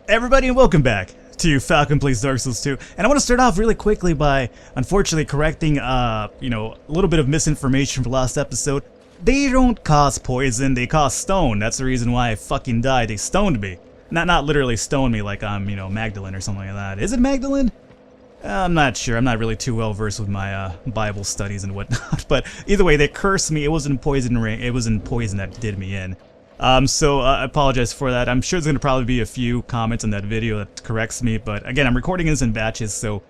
Everybody, and welcome back to Falcon Plays Dark Souls 2. And I want to start off really quickly by, unfortunately, correcting, a little bit of misinformation from the last episode. They don't cause poison, they cause stone. That's the reason why I fucking died. They stoned me. Not literally stoned me like I'm, Magdalene or something like that. Is it Magdalene? I'm not sure. I'm not really too well versed with my Bible studies and whatnot. But either way, they cursed me. It wasn't poison ring. It wasn't poison that did me in. So I apologize for that. I'm sure there's gonna probably be a few comments on that video that corrects me. But again, I'm recording this in batches, so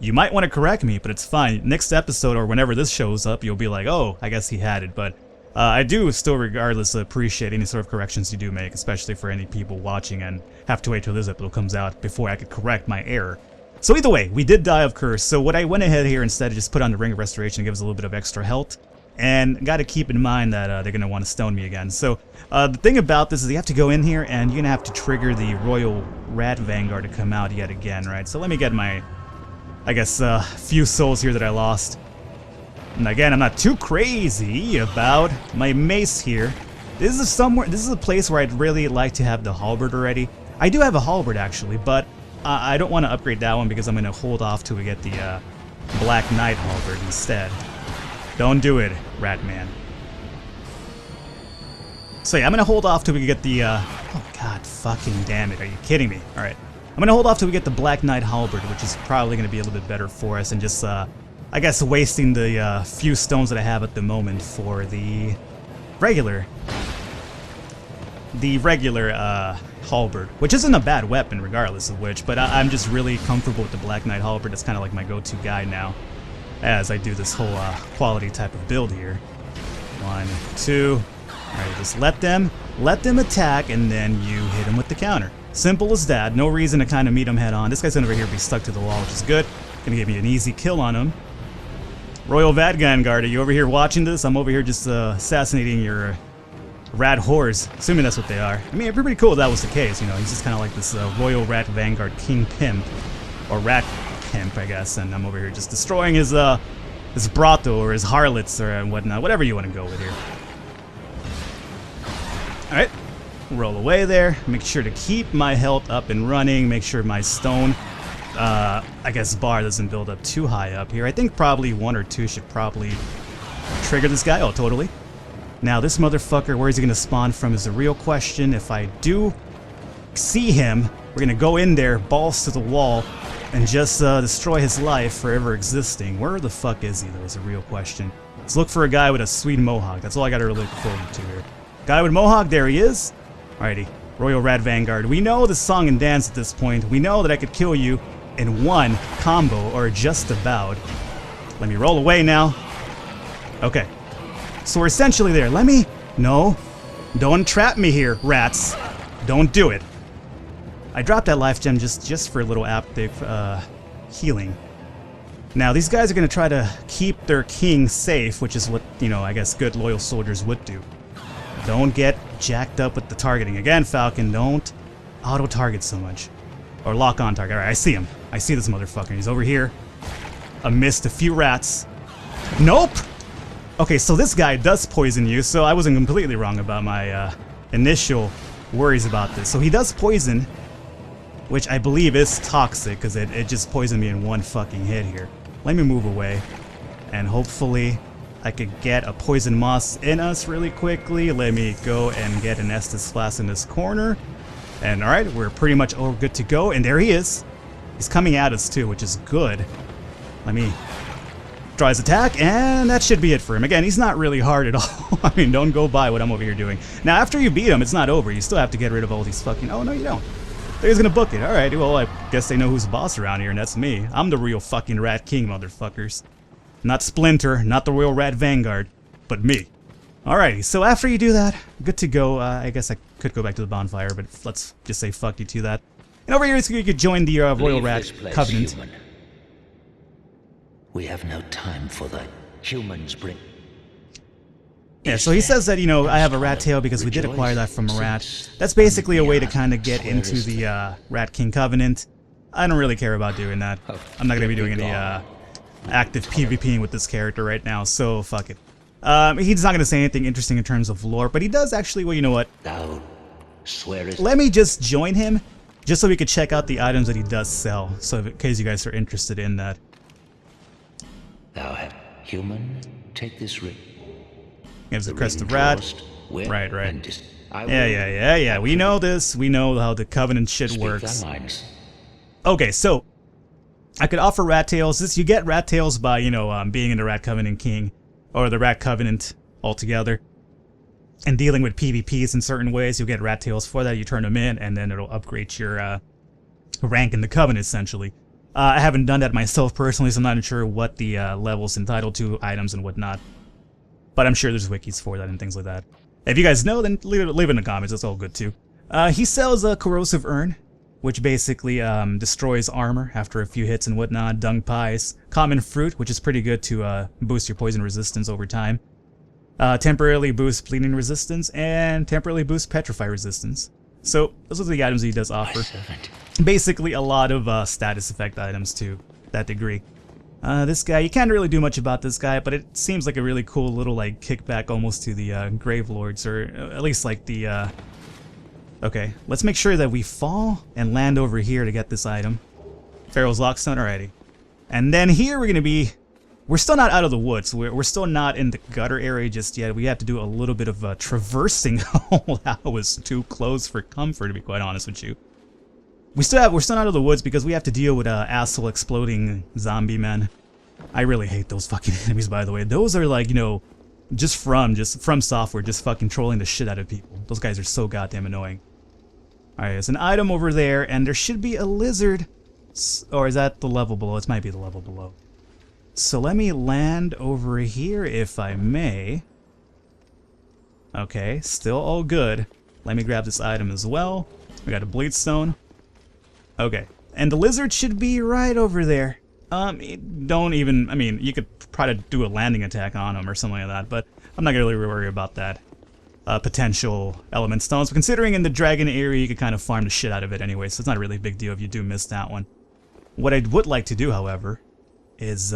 you might want to correct me, but it's fine. Next episode or whenever this shows up, you'll be like, oh, I guess he had it. But I do still, regardless, appreciate any sort of corrections you do make, especially for any people watching and have to wait till this episode comes out before I could correct my error. So either way, we did die of curse. So what I went ahead here instead of just put on the Ring of Restoration to give us a little bit of extra health. And got to keep in mind that they're going to want to stone me again. So the thing about this is you have to go in here and you're going to have to trigger the Royal Rat Vanguard to come out yet again, right? So let me get my, I guess, few souls here that I lost. And again, I'm not too crazy about my mace here. This is a place where I'd really like to have the halberd already. I do have a halberd actually, but I don't want to upgrade that one because I'm going to hold off till we get the Black Knight halberd instead. Don't do it, Ratman. So yeah, I'm gonna hold off till we get the, oh god fucking damn it, are you kidding me? Alright. I'm gonna hold off till we get the Black Knight halberd, which is probably gonna be a little bit better for us, and just, I guess wasting the, few stones that I have at the moment for the regular, halberd, which isn't a bad weapon regardless of which, but I'm just really comfortable with the Black Knight halberd. That's kind of like my go-to guy now, as I do this whole quality type of build here. 1, 2. Alright, just let them attack, and then you hit them with the counter. Simple as that. No reason to kind of meet them head on. This guy's over here be stuck to the wall, which is good. Gonna give me an easy kill on him. Royal Vanguard, are you over here watching this? I'm over here just assassinating your rat whores. Assuming that's what they are. I mean, it'd be pretty cool if that was the case. You know, he's just kind of like this Royal Rat Vanguard King Pimp, or Rat Pimp, I guess. And I'm over here just destroying his brothel or his harlots or whatnot, whatever you want to go with here. All right, roll away there. Make sure to keep my health up and running. Make sure my stone, I guess, bar doesn't build up too high up here. I think probably 1 or 2 should probably trigger this guy. Oh, totally. Now this motherfucker, where is he gonna spawn from is the real question. If I do see him, we're gonna go in there, balls to the wall, and just destroy his life forever existing. Where the fuck is he, though, is a real question. Let's look for a guy with a sweet mohawk. That's all I gotta really look forward to here. Guy with mohawk, there he is. Alrighty, Royal Rat Vanguard. We know the song and dance at this point. We know that I could kill you in one combo, or just about. Let me roll away now. Okay, so we're essentially there. No, don't trap me here, rats. Don't do it. I dropped that life gem just for a little active healing. Now these guys are gonna try to keep their king safe, which is what, I guess good loyal soldiers would do. Don't get jacked up with the targeting. Again, Falcon, don't auto-target so much. Or lock on target. Alright, I see him. I see this motherfucker. He's over here. Amidst a few rats. Nope! Okay, so this guy does poison you, so I wasn't completely wrong about my initial worries about this. So he does poison, which I believe is toxic, because it just poisoned me in one fucking hit here. Let me move away, and hopefully I could get a poison moss in us really quickly. Let me go and get an Estus Flask in this corner. And alright, we're pretty much all good to go, and there he is. He's coming at us too, which is good. Let me draw his attack, and that should be it for him. Again, he's not really hard at all. I mean, don't go by what I'm over here doing. Now, after you beat him, it's not over. You still have to get rid of all these fucking... Oh, no, you don't. He's gonna book it. Alright, well, I guess they know who's the boss around here, and that's me. I'm the real fucking Rat King, motherfuckers. Not Splinter, not the Royal Rat Vanguard, but me. Alrighty, so after you do that, good to go. I guess I could go back to the bonfire, but let's just say fuck you to that. And over here, you could join the Royal Rat Covenant. Human. We have no time for the humans bring. Yeah, so he says that, I have a rat tail because we did acquire that from a rat. That's basically a way to kind of get into the Rat King Covenant. I don't really care about doing that. I'm not going to be doing any active PvPing with this character right now, so fuck it. He's not going to say anything interesting in terms of lore, but he does actually, well, you know what? Thou Swear it. let me just join him, just so we could check out the items that he does sell, so in case you guys are interested in that. Thou hast human, take this ring. Gives the crest of rat. Right. Yeah. Yeah. We know this. We know how the Covenant shit works. Okay, so I could offer rat tails. This, you get rat tails by, you know, being in the Rat Covenant King, or the Rat Covenant altogether, and dealing with PvPs in certain ways. You'll get rat tails for that. You turn them in, and then it'll upgrade your rank in the Covenant, essentially. I haven't done that myself personally, so I'm not sure what the level's entitled to, items and whatnot. But I'm sure there's wikis for that and things like that. If you guys know, then leave it in the comments. It's all good too. He sells a corrosive urn, which basically destroys armor after a few hits and whatnot. Dung pies, common fruit, which is pretty good to boost your poison resistance over time. Temporarily boost bleeding resistance, and temporarily boost petrify resistance. So those are the items he does offer. Basically a lot of status effect items to that degree. This guy, you can't really do much about this guy, but it seems like a really cool little like kickback almost to the Grave Lords, or at least like the okay, let's make sure that we fall and land over here to get this item. Pharaoh's Lockstone, alrighty. And then here we're still not out of the woods. We're still not in the gutter area just yet. We have to do a little bit of traversing. Oh, that was too close for comfort, to be quite honest with you. We're still not out of the woods because we have to deal with asshole exploding zombie men. I really hate those fucking enemies, by the way. Those are like, you know, just from software, just fucking trolling the shit out of people. Those guys are so goddamn annoying. Alright, there's an item over there, and there should be a lizard. Or is that the level below? It might be the level below. So let me land over here, if I may. Okay, still all good. Let me grab this item as well. We got a bleed stone. Okay, and the lizard should be right over there. Don't even, I mean, you could try to do a landing attack on him or something like that, but I'm not gonna really worry about that. Potential element stones, but considering in the dragon area you could kind of farm the shit out of it anyway, so it's not really a big deal if you do miss that one. What I would like to do, however, is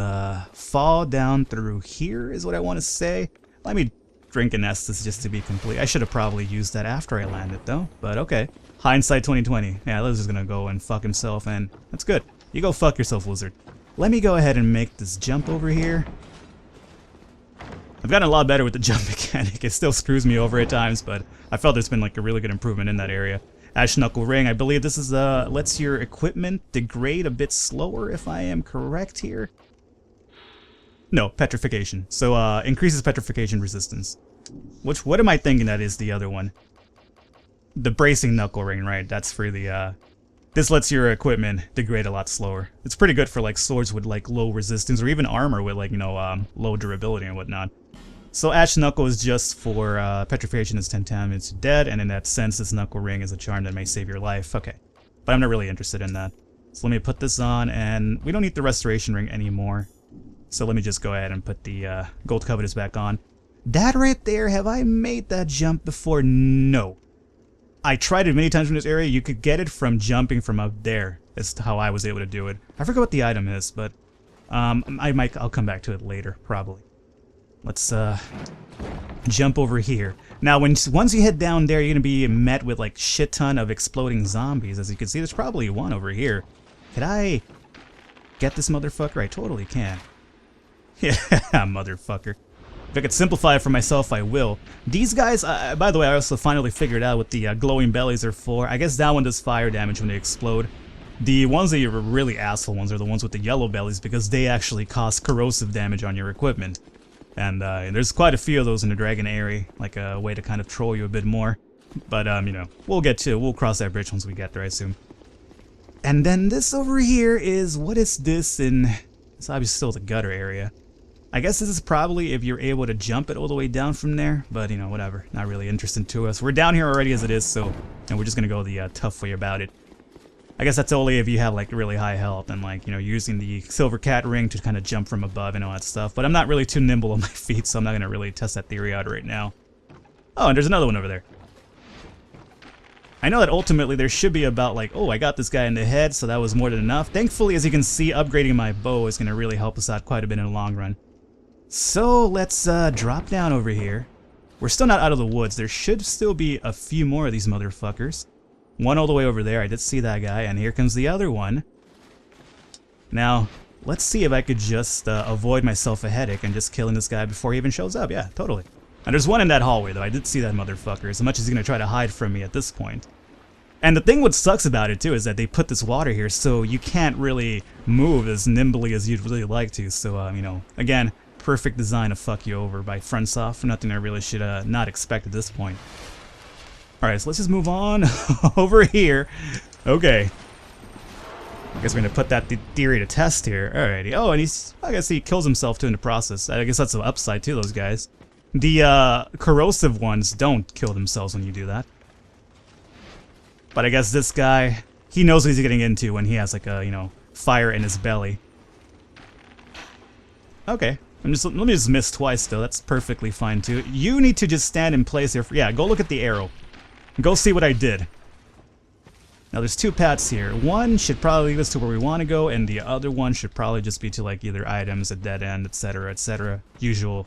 fall down through here, is what I want to say. Let me drink an Estus just to be complete. I should have probably used that after I landed though, but okay. Hindsight 2020. Yeah, Lizard's gonna go and fuck himself, and that's good. You go fuck yourself, Lizard. Let me go ahead and make this jump over here. I've gotten a lot better with the jump mechanic. It still screws me over at times, but I felt there's been like a really good improvement in that area. Ash Knuckle Ring, I believe this is lets your equipment degrade a bit slower, if I am correct here. No, petrification. So increases petrification resistance. What am I thinking that is the other one? The bracing knuckle ring, right? That's for the this lets your equipment degrade a lot slower. It's pretty good for like swords with like low resistance, or even armor with like, you know, low durability and whatnot. So Ash Knuckle is just for petrification is 10 times dead, and in that sense this knuckle ring is a charm that may save your life. Okay, but I'm not really interested in that. So let me put this on, and we don't need the restoration ring anymore. So let me just go ahead and put the gold covetous back on. That right there, have I made that jump before? No. I tried it many times in this area. You could get it from jumping from up there. That's how I was able to do it. I forgot what the item is, but I'll come back to it later, probably. Let's jump over here. Now, once you head down there, you're gonna be met with like shit ton of exploding zombies. As you can see, there's probably one over here. Could I get this motherfucker? I totally can. Yeah, motherfucker. If I could simplify it for myself, I will. These guys, by the way, I also finally figured out what the glowing bellies are for. I guess that one does fire damage when they explode. The ones that are really asshole ones are the ones with the yellow bellies, because they actually cause corrosive damage on your equipment. And there's quite a few of those in the dragon area, like a way to kind of troll you a bit more. But, you know, we'll cross that bridge once we get there, I assume. And then this over here is, what is this in, it's obviously still the gutter area. I guess this is probably if you're able to jump it all the way down from there, but, you know, whatever. Not really interesting to us. We're down here already as it is, so, and we're just gonna go the tough way about it. I guess that's only if you have, like, really high health and, like, you know, using the silver cat ring to kind of jump from above and all that stuff. But I'm not really too nimble on my feet, so I'm not gonna really test that theory out right now. Oh, and there's another one over there. I know that ultimately there should be about, like, oh, I got this guy in the head, so that was more than enough. Thankfully, as you can see, upgrading my bow is gonna really help us out quite a bit in the long run. So let's drop down over here. We're still not out of the woods. There should still be a few more of these motherfuckers. One all the way over there. I did see that guy. And here comes the other one. Now, let's see if I could just avoid myself a headache and just killing this guy before he even shows up. Yeah, totally. And there's one in that hallway, though. I did see that motherfucker. As much as he's going to try to hide from me at this point. And the thing what sucks about it, too, is that they put this water here, so you can't really move as nimbly as you'd really like to. So, you know, again, perfect design to fuck you over by FromSoft. Nothing I really should not expect at this point. Alright, so let's just move on over here. Okay. I guess we're going to put that theory to test here. Alrighty. Oh, and I guess he kills himself, too, in the process. I guess that's the upside to those guys. The corrosive ones don't kill themselves when you do that. But I guess this guy, he knows what he's getting into when he has like a, you know, fire in his belly. Okay. Let me just miss twice though. That's perfectly fine too. You need to just stand in place here. Yeah, go look at the arrow. Go see what I did. Now there's two paths here. One should probably lead us to where we want to go, and the other one should probably just be to like either items, a dead end, etc., etc. Usual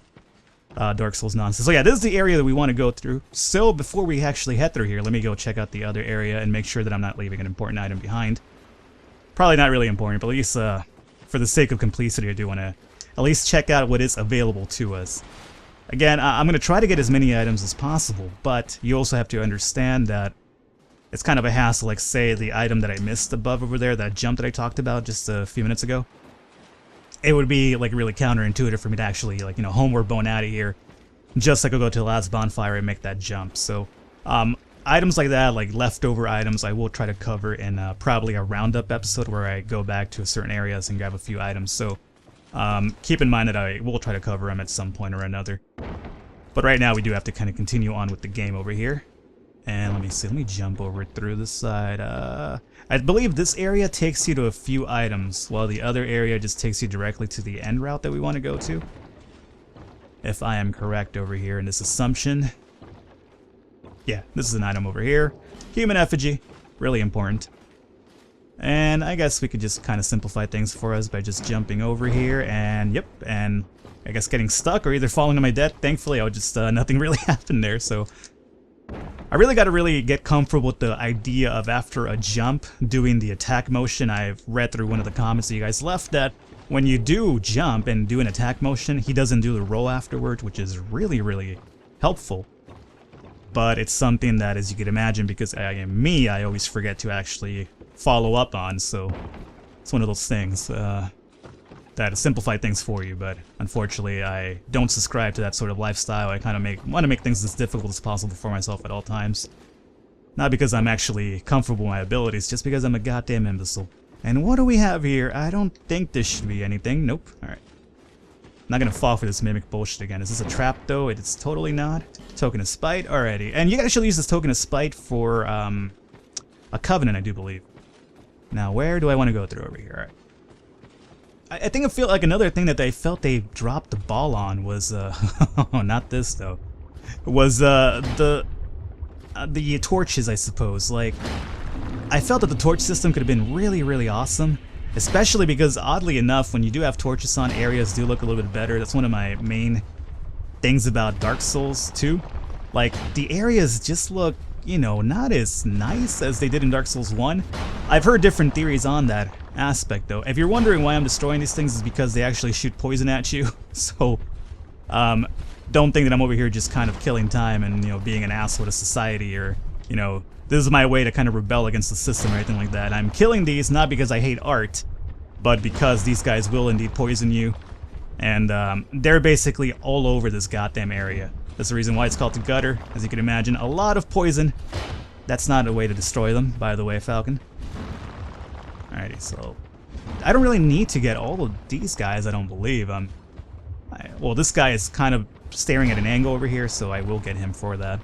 Dark Souls nonsense. So yeah, this is the area that we want to go through. So before we actually head through here, let me go check out the other area and make sure that I'm not leaving an important item behind. Probably not really important, but at least for the sake of complicity, I do want to at least check out what is available to us. Again, I'm going to try to get as many items as possible, but you also have to understand that it's kind of a hassle. Like, say, the item that I missed above over there, that jump that I talked about just a few minutes ago. It would be, like, really counterintuitive for me to actually, like, you know, homeward bone out of here just so I could go to the last bonfire and make that jump. So, items like that, like leftover items, I will try to cover in probably a roundup episode where I go back to certain areas and grab a few items. So, keep in mind that I will try to cover them at some point or another. But right now we do have to kind of continue on with the game over here. And let me see, let me jump over through this side. I believe this area takes you to a few items, while the other area just takes you directly to the end route that we want to go to. If I am correct over here in this assumption. Yeah, this is an item over here. Human effigy, really important. And I guess we could just kind of simplify things for us by just jumping over here and, yep, and I guess getting stuck or either falling to my death. Thankfully, I would just, nothing really happened there, so I really got to really get comfortable with the idea of after a jump doing the attack motion. I've read through one of the comments that you guys left that when you do jump and do an attack motion, he doesn't do the roll afterwards, which is really, really helpful. But it's something that, as you can imagine, because I am me, I always forget to actually follow up on, so it's one of those things that simplify things for you, but unfortunately I don't subscribe to that sort of lifestyle. I kind of want to make things as difficult as possible for myself at all times. Not because I'm actually comfortable with my abilities, just because I'm a goddamn imbecile. And what do we have here? I don't think this should be anything. Nope. Alright. Not gonna fall for this mimic bullshit again. Is this a trap though? It's totally not. Token of spite. Alrighty. And you guys should use this token of spite for a covenant, I do believe. Now where do I want to go through over here? Alright. I think I feel like another thing that I felt they dropped the ball on was oh, not this though. Was the torches, I suppose. Like, I felt that the torch system could have been really, really awesome. Especially because, oddly enough, when you do have torches on, areas do look a little bit better. That's one of my main things about Dark Souls 2. Like, the areas just look, you know, not as nice as they did in Dark Souls 1. I've heard different theories on that aspect, though. If you're wondering why I'm destroying these things, it's because they actually shoot poison at you. So, don't think that I'm over here just kind of killing time and, you know, being an asshole to society or, you know, this is my way to kind of rebel against the system or anything like that. I'm killing these not because I hate art, but because these guys will indeed poison you. And they're basically all over this goddamn area. That's the reason why it's called the gutter. As you can imagine, a lot of poison. That's not a way to destroy them, by the way, Falcon. Alrighty, so I don't really need to get all of these guys, I don't believe. Well, this guy is kind of staring at an angle over here, so I will get him for that.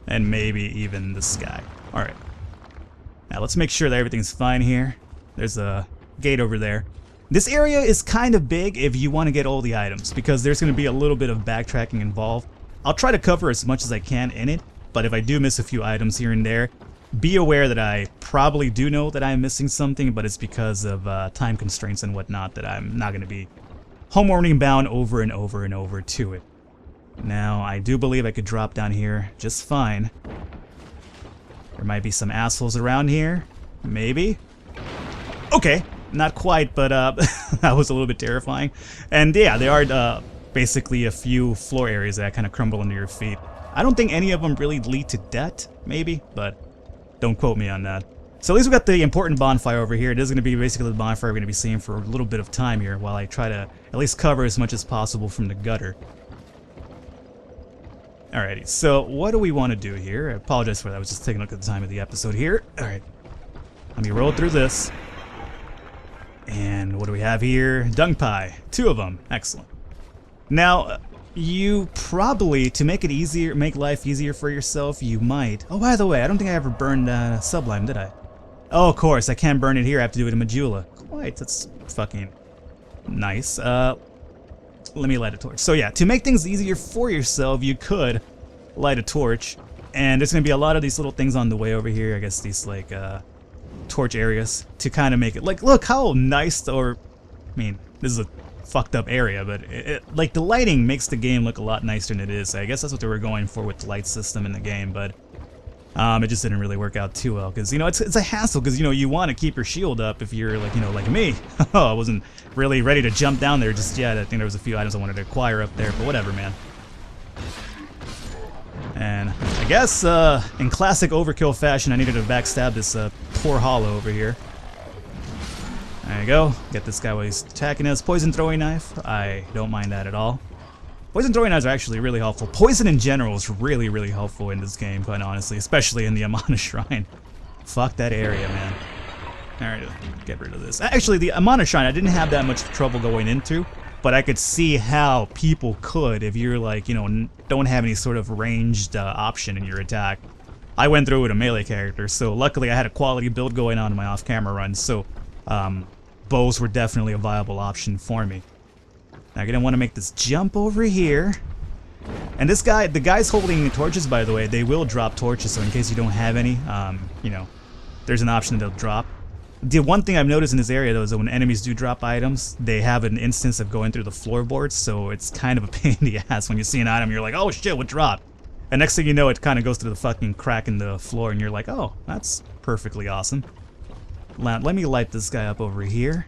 And maybe even this guy. Alright. Now let's make sure that everything's fine here. There's a gate over there. This area is kind of big if you want to get all the items, because there's going to be a little bit of backtracking involved. I'll try to cover as much as I can in it, but if I do miss a few items here and there, be aware that I probably do know that I'm missing something, but it's because of time constraints and whatnot that I'm not going to be homeworking bound over and over and over to it. Now, I do believe I could drop down here just fine. There might be some assholes around here. Maybe. Okay, not quite, but that was a little bit terrifying. And yeah, there are basically a few floor areas that kind of crumble under your feet. I don't think any of them really lead to death, maybe, but don't quote me on that. So at least we got the important bonfire over here. It is going to be basically the bonfire we're going to be seeing for a little bit of time here while I try to at least cover as much as possible from the gutter. Alrighty, so what do we want to do here? I apologize for that. I was just taking a look at the time of the episode here. Alright, let me roll through this. And what do we have here? Dung pie. 2 of them. Excellent. Now, you probably, to make it easier, make life easier for yourself, you might... Oh, by the way, I don't think I ever burned Sublime, did I? Oh, of course, I can't burn it here. I have to do it in Majula. Quite, that's fucking nice. Let me light a torch. So yeah, to make things easier for yourself, you could light a torch. And there's going to be a lot of these little things on the way over here. I guess these, like, torch areas to kind of make it... Like, look how nice, or... I mean, this is a fucked up area, but like, the lighting makes the game look a lot nicer than it is. I guess that's what they were going for with the light system in the game, but... it just didn't really work out too well, because, you know, it's a hassle, because, you know, you want to keep your shield up if you're, like, you know, like me. I wasn't really ready to jump down there just yet. I think there was a few items I wanted to acquire up there, but whatever, man. And I guess, in classic overkill fashion, I needed to backstab this, poor hollow over here. There you go. Get this guy while he's attacking us. Poison throwing knife. I don't mind that at all. Poison throwing knives are actually really helpful. Poison in general is really, really helpful in this game, quite honestly, especially in the Amana Shrine. Fuck that area, man. Alright, get rid of this. Actually, the Amana Shrine I didn't have that much trouble going into, but I could see how people could if you're, like, you know, don't have any sort of ranged option in your attack. I went through with a melee character, so luckily I had a quality build going on in my off-camera runs, so bows were definitely a viable option for me. Now I'm gonna want to make this jump over here. And this guy, the guys holding torches, by the way, they will drop torches, so in case you don't have any, you know, there's an option that they'll drop. The one thing I've noticed in this area, though, is that when enemies do drop items, they have an instance of going through the floorboards, so it's kind of a pain in the ass when you see an item, you're like, oh shit, what dropped? And next thing you know, it kind of goes through the fucking crack in the floor, and you're like, oh, that's perfectly awesome. Let me light this guy up over here.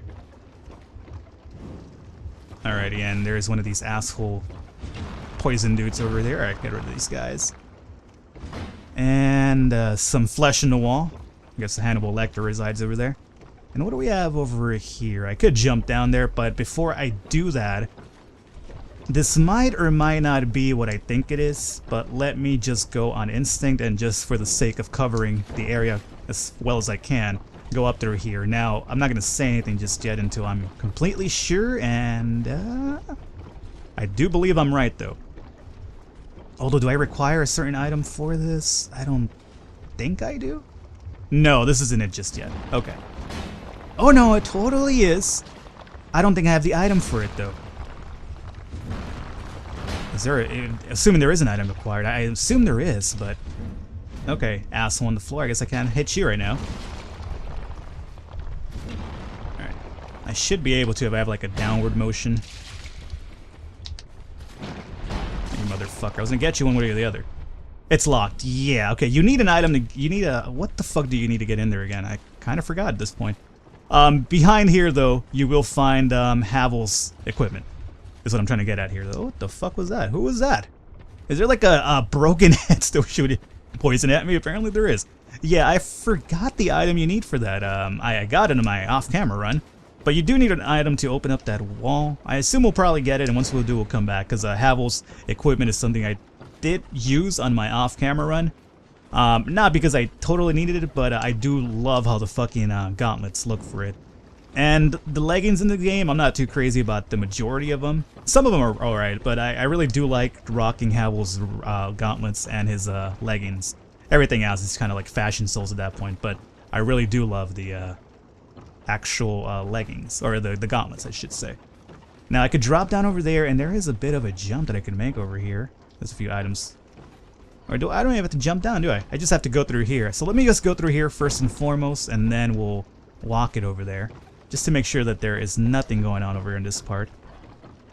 Alrighty, and there's one of these asshole poison dudes over there. Alright, get rid of these guys. And some flesh in the wall. I guess Hannibal Lecter resides over there. And what do we have over here? I could jump down there, but before I do that, this might or might not be what I think it is, but let me just go on instinct and just for the sake of covering the area as well as I can, go up through here. Now, I'm not going to say anything just yet until I'm completely sure, and I do believe I'm right, though. Although, do I require a certain item for this? I don't think I do. No, this isn't it just yet. Okay. Oh, no, it totally is. I don't think I have the item for it, though. Is there assuming there is an item required. I assume there is, but... Okay, asshole on the floor. I guess I can't hit you right now. Alright. I should be able to if I have, like, a downward motion. You motherfucker. I was gonna get you one way or the other. It's locked. Yeah, okay. You need an item to... You need a... What the fuck do you need to get in there again? I kind of forgot at this point. Behind here, though, you will find Havel's equipment. Is what I'm trying to get at here, though. What the fuck was that? Who was that? Is there like a broken head still shooting poison at me? Apparently there is. Yeah, I forgot the item you need for that. I got it in my off-camera run. But you do need an item to open up that wall. I assume we'll probably get it, and once we'll do, we'll come back. Because Havel's equipment is something I did use on my off-camera run. Not because I totally needed it, but I do love how the fucking gauntlets look for it. And the leggings in the game, I'm not too crazy about the majority of them. Some of them are alright, but I really do like rocking Havel's gauntlets and his leggings. Everything else is kind of like fashion souls at that point, but I really do love the actual leggings, or the gauntlets, I should say. Now, I could drop down over there, and there is a bit of a jump that I can make over here. There's a few items. Or I don't even have to jump down, do I? I just have to go through here. So let me just go through here first and foremost, and then we'll walk it over there. Just to make sure that there is nothing going on over in this part.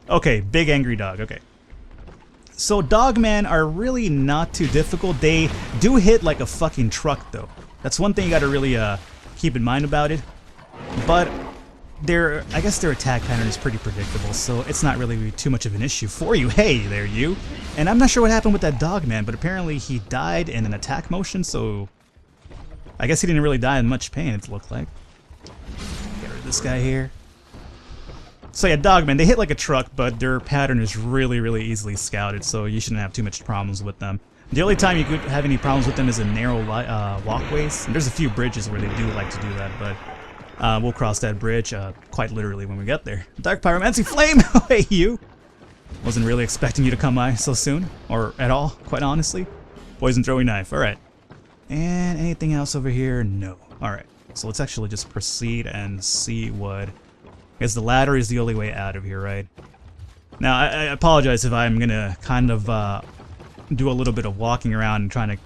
Okay, big angry dog, okay. So Dogman are really not too difficult. They do hit like a fucking truck though. That's one thing you gotta really keep in mind about it. But I guess their attack pattern is pretty predictable, so it's not really too much of an issue for you. Hey there, you. And I'm not sure what happened with that Dogman, but apparently he died in an attack motion, so I guess he didn't really die in much pain, it looked like. Get rid of this guy here. So yeah, Dogman, they hit like a truck, but their pattern is really, really easily scouted, so you shouldn't have too much problems with them. The only time you could have any problems with them is in narrow walkways. And there's a few bridges where they do like to do that, but we'll cross that bridge quite literally when we get there. Dark Pyromancy Flame! Hey, you! Wasn't really expecting you to come by so soon, or at all, quite honestly. Poison Throwing Knife, alright. And anything else over here? No. Alright, so let's actually just proceed and see what... I guess the ladder is the only way out of here, right? Now, I apologize if I'm gonna kind of do a little bit of walking around and trying to,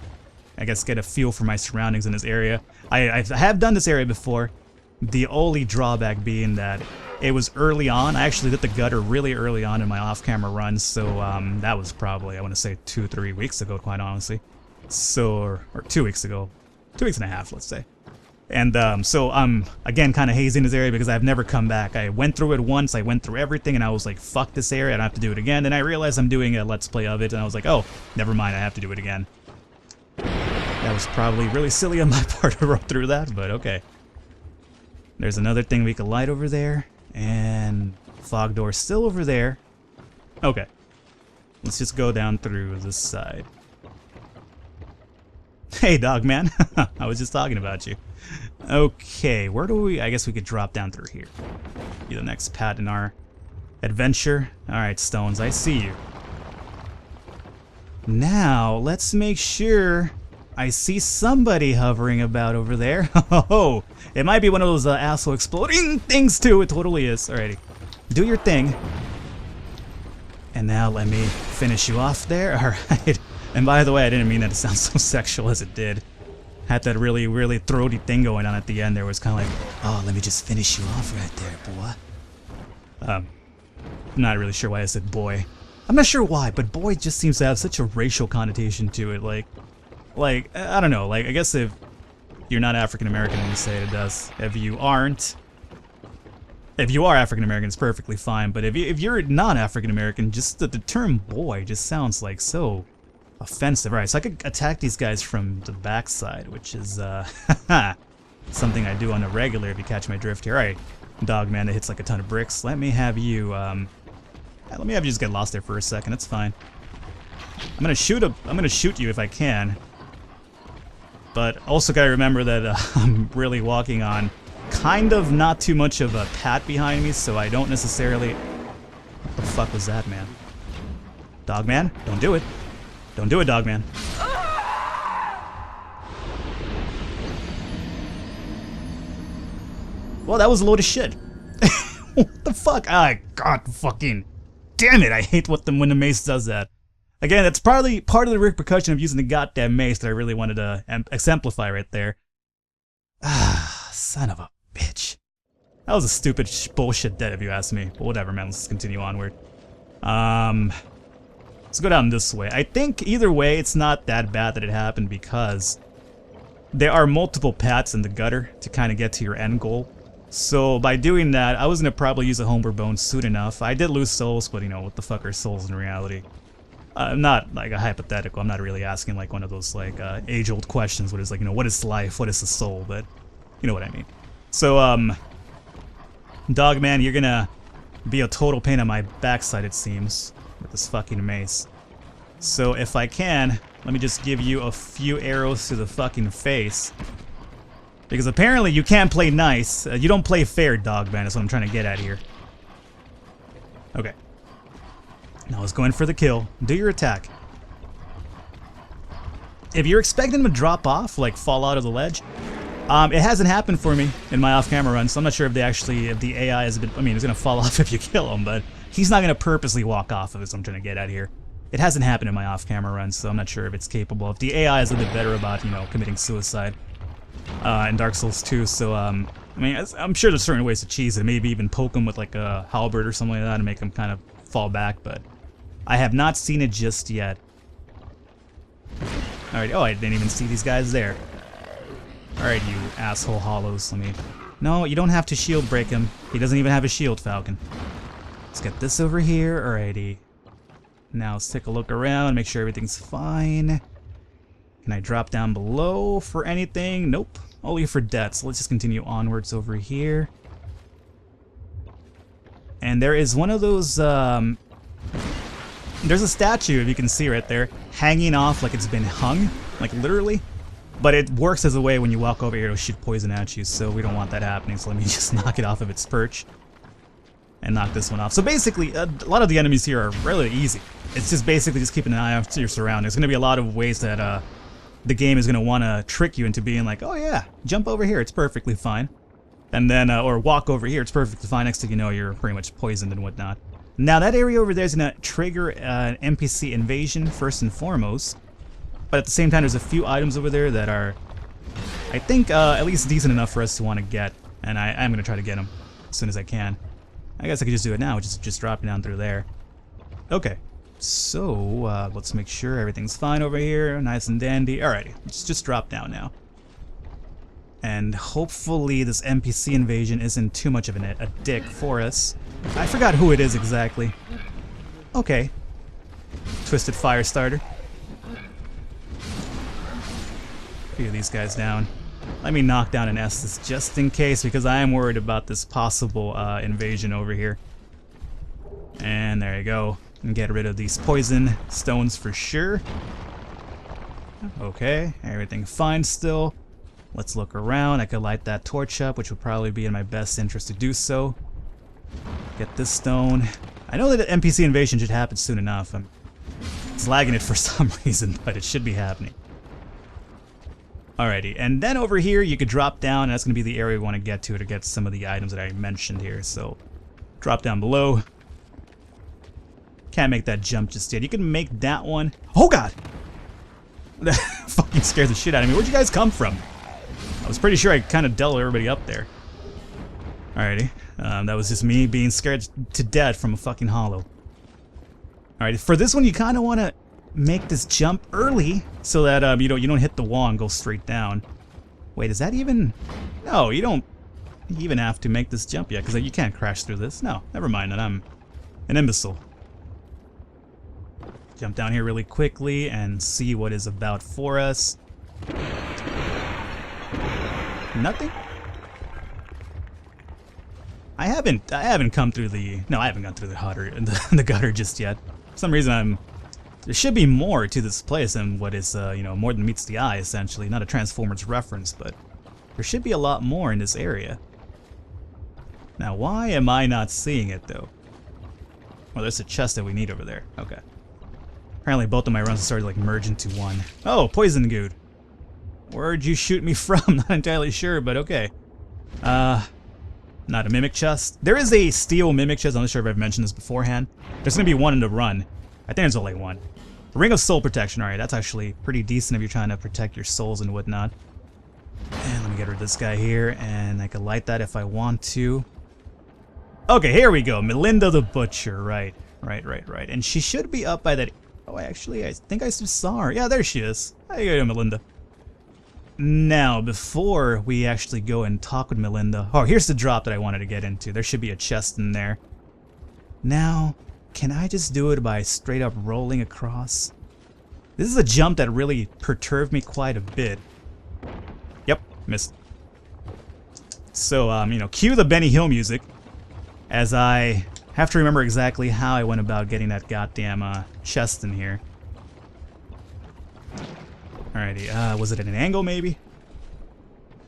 I guess, get a feel for my surroundings in this area. I have done this area before. The only drawback being that it was early on. I actually did the gutter really early on in my off-camera runs, so that was probably, I want to say 2-3 weeks ago, quite honestly. So, or 2 weeks ago. 2 weeks and a half, let's say. And so I'm, again, kind of hazing this area because I've never come back. I went through it once, I went through everything, and I was like, fuck this area, I don't have to do it again. Then I realized I'm doing a Let's Play of it, and I was like, oh, never mind, I have to do it again. That was probably really silly on my part to run through that, but okay. There's another thing we could light over there, and fog door still over there. Okay. Let's just go down through this side. Hey, Dogman. I was just talking about you. Okay, where do we... I guess we could drop down through here. Be the next pat in our adventure. Alright, Stones, I see you. Now, let's make sure I see somebody hovering about over there. Oh, it might be one of those asshole exploding things too. It totally is. Alrighty. Do your thing. And now let me finish you off there. Alright. And by the way, I didn't mean that to sound so sexual as it did. Had that really, really throaty thing going on at the end there. Was kind of like, oh, let me just finish you off right there, boy. I'm not really sure why I said boy. I'm not sure why, but boy just seems to have such a racial connotation to it. Like, I don't know. Like, I guess if you're not African American when you say it does. If you aren't, if you are African American, it's perfectly fine. But if you're not African American, just the term boy just sounds like so offensive. Alright, so I could attack these guys from the backside, which is something I do on a regular if you catch my drift here. Alright, Dogman that hits like a ton of bricks. Let me have you let me have you just get lost there for a second. It's fine. I'm gonna shoot you if I can. But also gotta remember that I'm really walking on kind of not too much of a pat behind me, so I don't necessarily... What the fuck was that, man? Dogman, don't do it. Don't do it, Dogman. Well, that was a load of shit. What the fuck? Ah, god fucking damn it! I hate when the mace does that. Again, that's probably part of the repercussion of using the goddamn mace that I really wanted to exemplify right there. Ah, son of a bitch. That was a stupid bullshit death if you ask me. But whatever, man. Let's continue onward. Let's go down this way. I think either way, it's not that bad that it happened because there are multiple paths in the gutter to kind of get to your end goal. So by doing that, I was going to probably use a homeward bone soon enough. I did lose souls, but you know, what the fuck are souls in reality? Not like a hypothetical. I'm not really asking like one of those like age-old questions. What is like, you know, what is life? What is the soul? But you know what I mean. So, Dogman, you're gonna be a total pain on my backside, it seems, with this fucking mace. So if I can, let me just give you a few arrows to the fucking face. Because apparently you can't play nice. You don't play fair, Dogman, is what I'm trying to get at here. Okay. Now I was going for the kill. Do your attack. If you're expecting him to drop off, like fall out of the ledge, it hasn't happened for me in my off-camera run, so I'm not sure if the AI has been, I mean, it's gonna fall off if you kill him, but he's not gonna purposely walk off of it, so I'm trying to get at here. It hasn't happened in my off-camera run, so I'm not sure if it's capable. If the AI is a bit better about, you know, committing suicide in Dark Souls 2, so, I mean, I'm sure there's certain ways to cheese it. Maybe even poke him with, like, a halberd or something like that and make him kind of fall back, but I have not seen it just yet. Alright, oh, I didn't even see these guys there. Alright, you asshole hollows, let me... No, you don't have to shield break him. He doesn't even have a shield, Falcon. Let's get this over here, alrighty. Now let's take a look around, make sure everything's fine. Can I drop down below for anything? Nope, only for death, so let's just continue onwards over here. And there is one of those, there's a statue, if you can see right there, hanging off like it's been hung, like literally. But it works as a way when you walk over here to shoot poison at you, so we don't want that happening, so let me just knock it off of its perch. And knock this one off. So basically, a lot of the enemies here are really easy. It's just basically just keeping an eye out to your surroundings. There's going to be a lot of ways that the game is going to want to trick you into being like, oh yeah, jump over here, it's perfectly fine. And then, or walk over here, it's perfectly fine. Next thing you know, you're pretty much poisoned and whatnot. Now that area over there is going to trigger an NPC invasion first and foremost. But at the same time, there's a few items over there that are, I think, at least decent enough for us to want to get. And I'm going to try to get them as soon as I can. I guess I could just do it now, just dropping down through there. Okay, so let's make sure everything's fine over here, nice and dandy. Alrighty, let's just drop down now. And hopefully this NPC invasion isn't too much of a dick for us. I forgot who it is exactly. Okay. Twisted Fire Starter. A few of these guys down. Let me knock down an Estus just in case, because I am worried about this possible invasion over here. And there you go. And get rid of these poison stones for sure. Okay, everything fine still. Let's look around. I could light that torch up, which would probably be in my best interest to do so. Get this stone. I know that an NPC invasion should happen soon enough. It's lagging it for some reason, but it should be happening. Alrighty, and then over here you could drop down, and that's going to be the area we want to get some of the items that I mentioned here. So, drop down below. Can't make that jump just yet. You can make that one. Oh god! That fucking scares the shit out of me. Where'd you guys come from? I was pretty sure I kind of dealt everybody up there. Alrighty, that was just me being scared to death from a fucking hollow. Alright, for this one you kind of want to make this jump early so that you don't hit the wall and go straight down. Wait, is that even? No, you don't even have to make this jump yet, because you can't crash through this. No, never mind that. I'm an imbecile. Jump down here really quickly and see what is about for us. Nothing? I haven't come through the... No, I haven't gone through the gutter just yet. For some reason there should be more to this place than what is, more than meets the eye, essentially. Not a Transformers reference, but there should be a lot more in this area. Now, why am I not seeing it, though? Well, there's a chest that we need over there. Okay. Apparently both of my runs started, like, merge into one. Oh, Poison Good. Where'd you shoot me from? Not entirely sure, but okay. Not a Mimic chest. There is a Steel Mimic chest. I'm not sure if I've mentioned this beforehand. There's gonna be one in the run. I think there's only one. Ring of Soul Protection. Alright, that's actually pretty decent if you're trying to protect your souls and whatnot. And let me get rid of this guy here, and I can light that if I want to. Okay, here we go. Melinda the Butcher. Right. And she should be up by that... Oh, I think I just saw her. Yeah, there she is. How you doing, Melinda? Now, before we actually go and talk with Melinda... Oh, here's the drop that I wanted to get into. There should be a chest in there. Now, can I just do it by straight up rolling across? This is a jump that really perturbed me quite a bit. Yep, missed. So, cue the Benny Hill music, as I have to remember exactly how I went about getting that goddamn chest in here. Alrighty, was it at an angle maybe?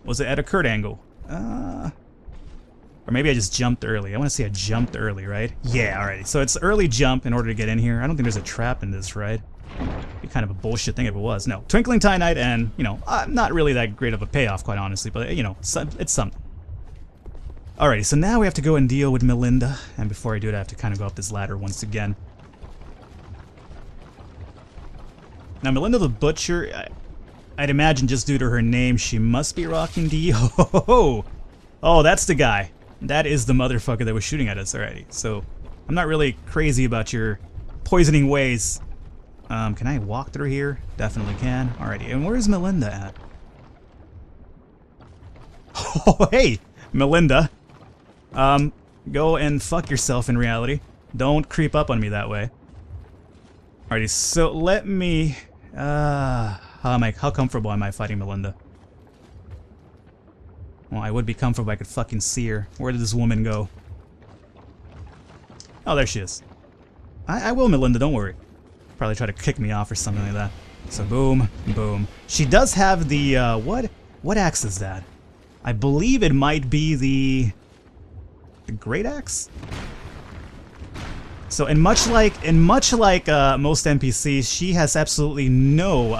Was it at a curved angle? Or maybe I just jumped early. I want to say I jumped early, right? Yeah, alrighty. So it's early jump in order to get in here. I don't think there's a trap in this, right? It'd be kind of a bullshit thing if it was. No, Twinkling Titanite and, not really that great of a payoff, quite honestly, but, it's something. Alrighty, so now we have to go and deal with Melinda, and before I do it, I have to kind of go up this ladder once again. Now, Melinda the Butcher, I'd imagine just due to her name, she must be rocking the... Oh, that's the guy. That is the motherfucker that was shooting at us already. So, I'm not really crazy about your poisoning ways. Can I walk through here? Definitely can. Alrighty, and where's Melinda at? Oh, hey, Melinda. Go and fuck yourself in reality. Don't creep up on me that way. Alrighty, so let me... how comfortable am I fighting Melinda? Well, I would be comfortable if I could fucking see her. Where did this woman go? Oh, there she is. I will, Melinda, don't worry. Probably try to kick me off or something like that. So boom, boom. She does have the, what axe is that? I believe it might be the great axe? So, and much like most NPCs, she has absolutely no,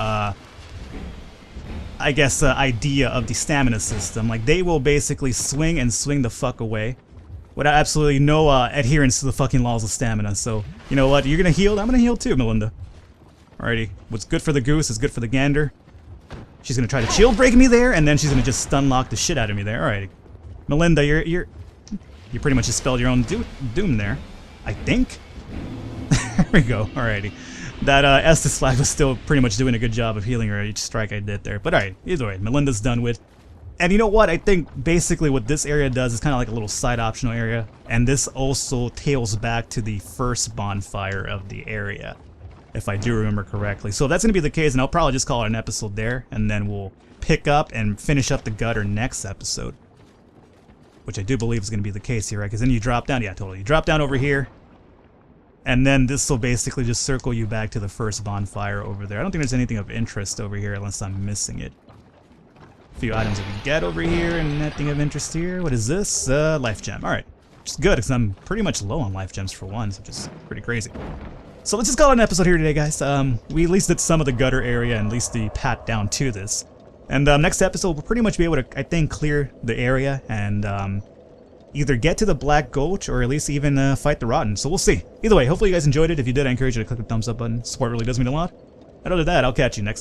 I guess, idea of the stamina system. Like, they will basically swing and swing the fuck away without absolutely no adherence to the fucking laws of stamina. So, you know what? You're gonna heal? I'm gonna heal too, Melinda. Alrighty. What's good for the goose is good for the gander. She's gonna try to shield break me there, and then she's gonna just stun lock the shit out of me there. Alrighty. Melinda, you pretty much just spelled your own doom there. I think? There we go. Alrighty. That Estes flag was still pretty much doing a good job of healing her each strike I did there. But alright, either way, Melinda's done with. And you know what? I think basically what this area does is kind of like a little side optional area. And this also tails back to the first bonfire of the area, if I do remember correctly. So if that's going to be the case, and I'll probably just call it an episode there, and then we'll pick up and finish up the gutter next episode. Which I do believe is going to be the case here, right? Because then you drop down. Yeah, totally. You drop down over here. And then this will basically just circle you back to the first bonfire over there. I don't think there's anything of interest over here unless I'm missing it. A few items that we get over here and nothing of interest here. What is this? Life gem. Alright. Which is good because I'm pretty much low on life gems for once, which is pretty crazy. So let's just call it an episode here today, guys. We at least did some of the gutter area and at least the pat down to this. And next episode, we'll pretty much be able to, I think, clear the area and either get to the Black Gulch or at least even fight the Rotten. So we'll see. Either way, hopefully you guys enjoyed it. If you did, I encourage you to click the thumbs up button. Support really does mean a lot. And other than that, I'll catch you next time.